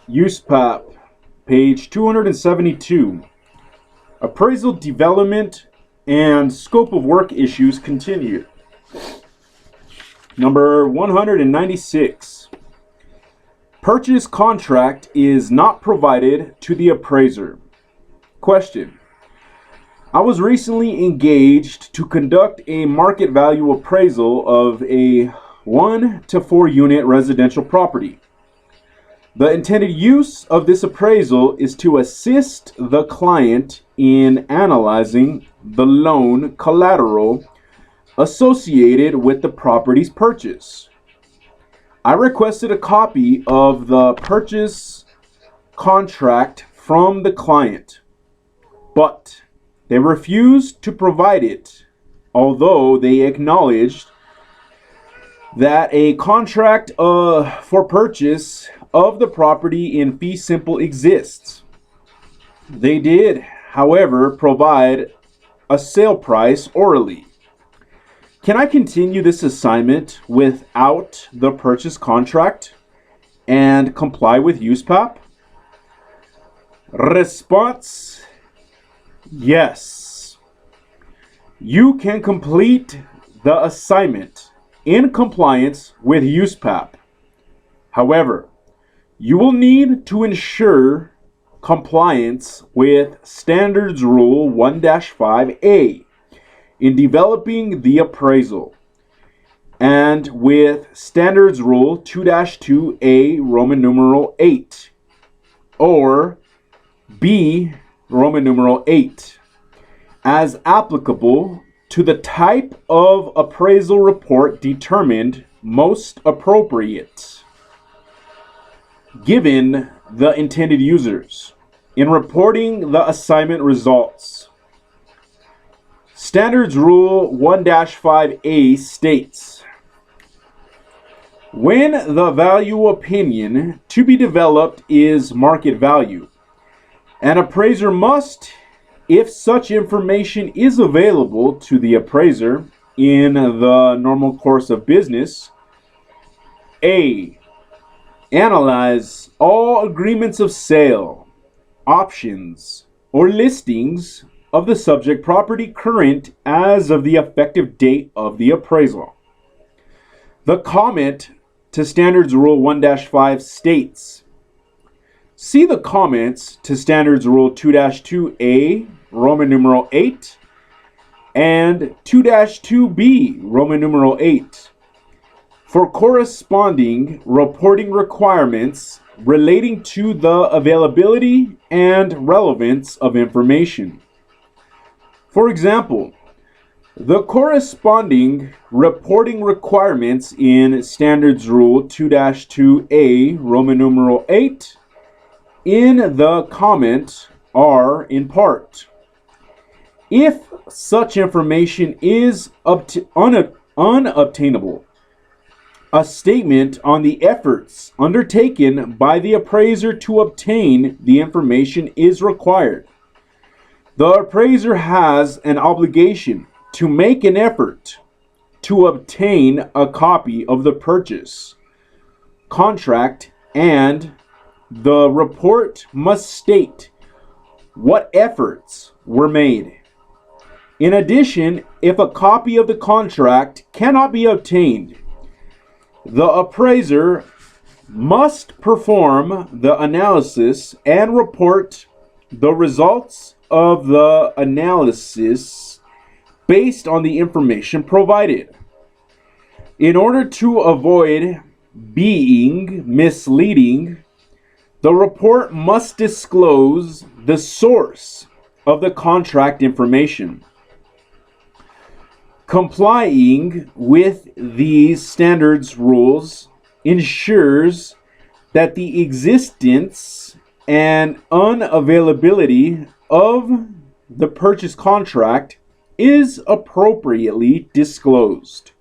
USPAP, page 272. Appraisal development and scope of work issues continue. Number 196. Purchase contract is not provided to the appraiser. Question. I was recently engaged to conduct a market value appraisal of a 1 to 4 unit residential property. The intended use of this appraisal is to assist the client in analyzing the loan collateral associated with the property's purchase. I requested a copy of the purchase contract from the client, but they refused to provide it, although they acknowledged that a contract for purchase of the property in fee simple exists. They did, however, provide a sale price orally. Can I continue this assignment without the purchase contract and comply with USPAP? Response: yes. You can complete the assignment in compliance with USPAP. However, you will need to ensure compliance with Standards Rule 1-5A in developing the appraisal, and with Standards Rule 2-2A Roman numeral 8, or B Roman numeral 8, as applicable to the type of appraisal report determined most appropriate given the intended users in reporting the assignment results. Standards Rule 1-5A states, when the value opinion to be developed is market value, an appraiser must, if such information is available to the appraiser in the normal course of business, A. Analyze all agreements of sale, options, or listings of the subject property current as of the effective date of the appraisal. The comment to Standards Rule 1-5 states, see the comments to Standards Rule 2-2A Roman numeral 8 and 2-2B Roman numeral 8 for corresponding reporting requirements relating to the availability and relevance of information. For example, the corresponding reporting requirements in Standards Rule 2-2A Roman numeral 8 in the comment are in part, if such information is unobtainable, a statement on the efforts undertaken by the appraiser to obtain the information is required. The appraiser has an obligation to make an effort to obtain a copy of the purchase contract, and the report must state what efforts were made. In addition, if a copy of the contract cannot be obtained, the appraiser must perform the analysis and report the results of the analysis based on the information provided. In order to avoid being misleading, the report must disclose the source of the contract information. Complying with these standards rules ensures that the existence and unavailability of the purchase contract is appropriately disclosed,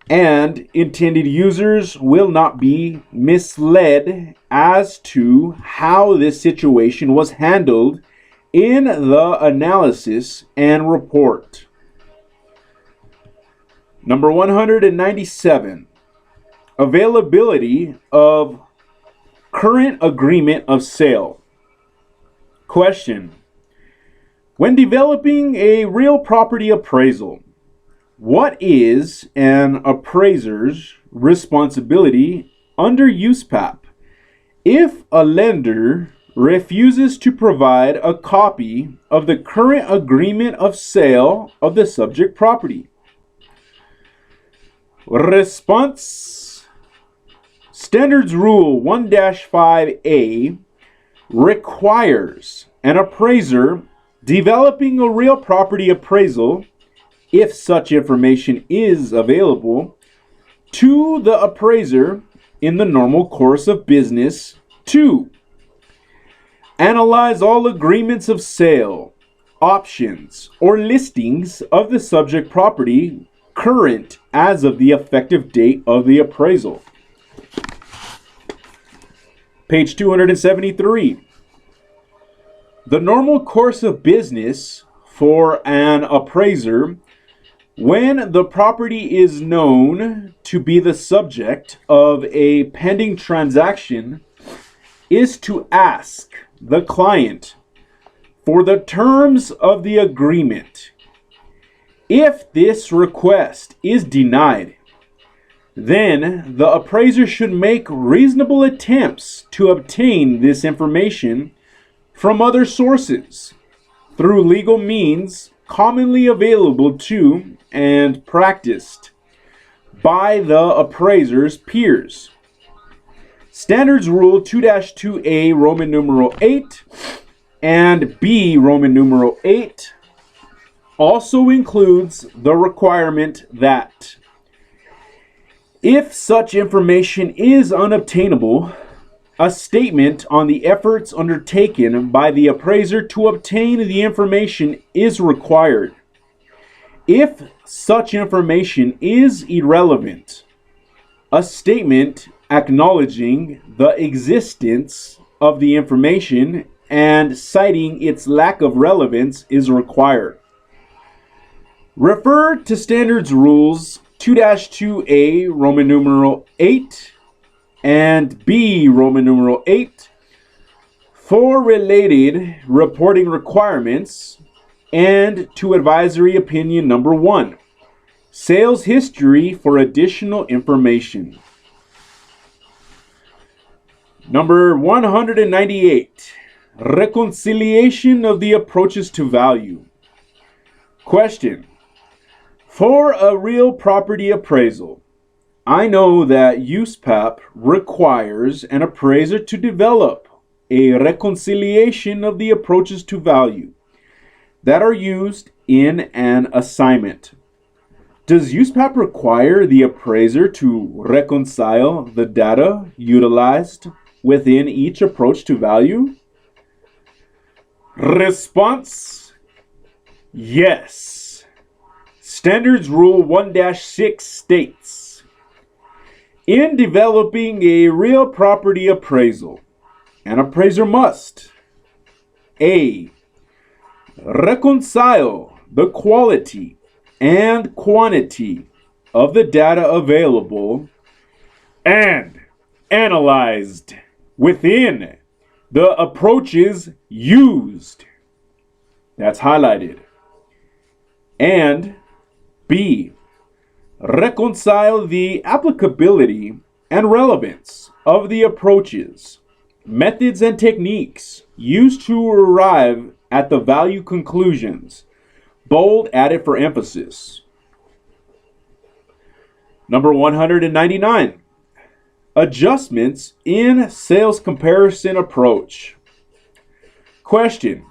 and intended users will not be misled as to how this situation was handled in the analysis and report. Number 197, availability of current agreement of sale. Question: when developing a real property appraisal, what is an appraiser's responsibility under USPAP if a lender refuses to provide a copy of the current agreement of sale of the subject property? Response: Standards Rule 1-5A requires an appraiser developing a real property appraisal, if such information is available, to the appraiser in the normal course of business to analyze all agreements of sale, options, or listings of the subject property current as of the effective date of the appraisal. Page 273. The normal course of business for an appraiser when the property is known to be the subject of a pending transaction is to ask the client for the terms of the agreement. If this request is denied, then the appraiser should make reasonable attempts to obtain this information from other sources through legal means commonly available to and practiced by the appraiser's peers. Standards Rule 2-2A Roman numeral 8 and B Roman numeral 8 also includes the requirement that if such information is unobtainable, a statement on the efforts undertaken by the appraiser to obtain the information is required. If such information is irrelevant, a statement acknowledging the existence of the information and citing its lack of relevance is required. Refer to Standards Rules 2-2A Roman numeral 8 and B Roman numeral 8 for related reporting requirements, and to Advisory Opinion number 1, Sales History for additional information. Number 198, Reconciliation of the approaches to value. Question: for a real property appraisal, I know that USPAP requires an appraiser to develop a reconciliation of the approaches to value that are used in an assignment. Does USPAP require the appraiser to reconcile the data utilized within each approach to value? Response: yes. Standards Rule 1-6 states, in developing a real property appraisal, an appraiser must A. reconcile the quality and quantity of the data available and analyzed within the approaches used. That's highlighted. And B. reconcile the applicability and relevance of the approaches, methods, and techniques used to arrive at the value conclusions. Bold added for emphasis. Number 199. Adjustments in sales comparison approach. Question: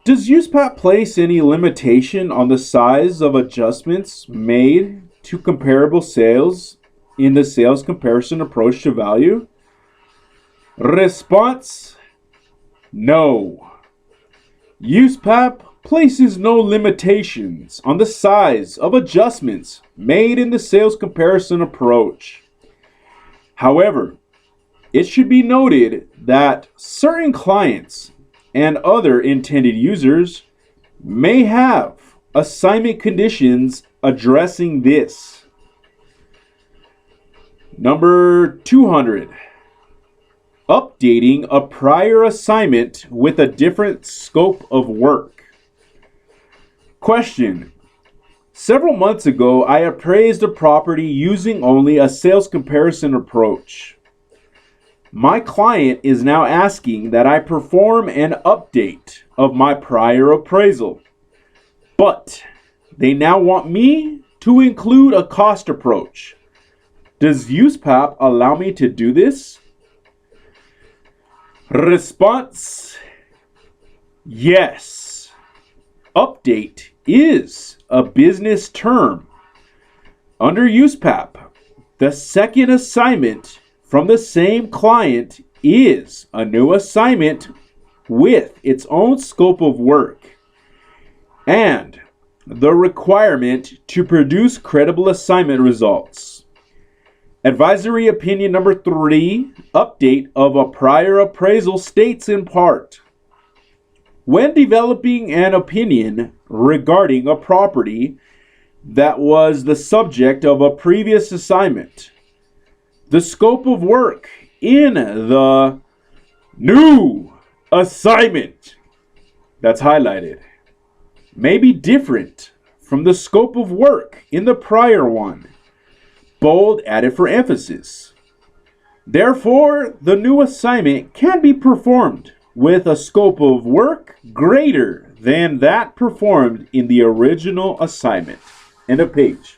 does USPAP place any limitation on the size of adjustments made to comparable sales in the sales comparison approach to value? Response: no. USPAP places no limitations on the size of adjustments made in the sales comparison approach. However, it should be noted that certain clients and other intended users may have assignment conditions addressing this. Number 200. Updating a prior assignment with a different scope of work. Question. Several months ago, I appraised a property using only a sales comparison approach. My client is now asking that I perform an update of my prior appraisal, but they now want me to include a cost approach. Does USPAP allow me to do this? Response: yes. Update is a business term. Under USPAP, the second assignment from the same client is a new assignment with its own scope of work and the requirement to produce credible assignment results. Advisory opinion number 3, update of a prior appraisal, states in part: when developing an opinion regarding a property that was the subject of a previous assignment, the scope of work in the new assignment that's highlighted may be different from the scope of work in the prior one. Bold added for emphasis. Therefore, the new assignment can be performed with a scope of work greater than that performed in the original assignment. End of page.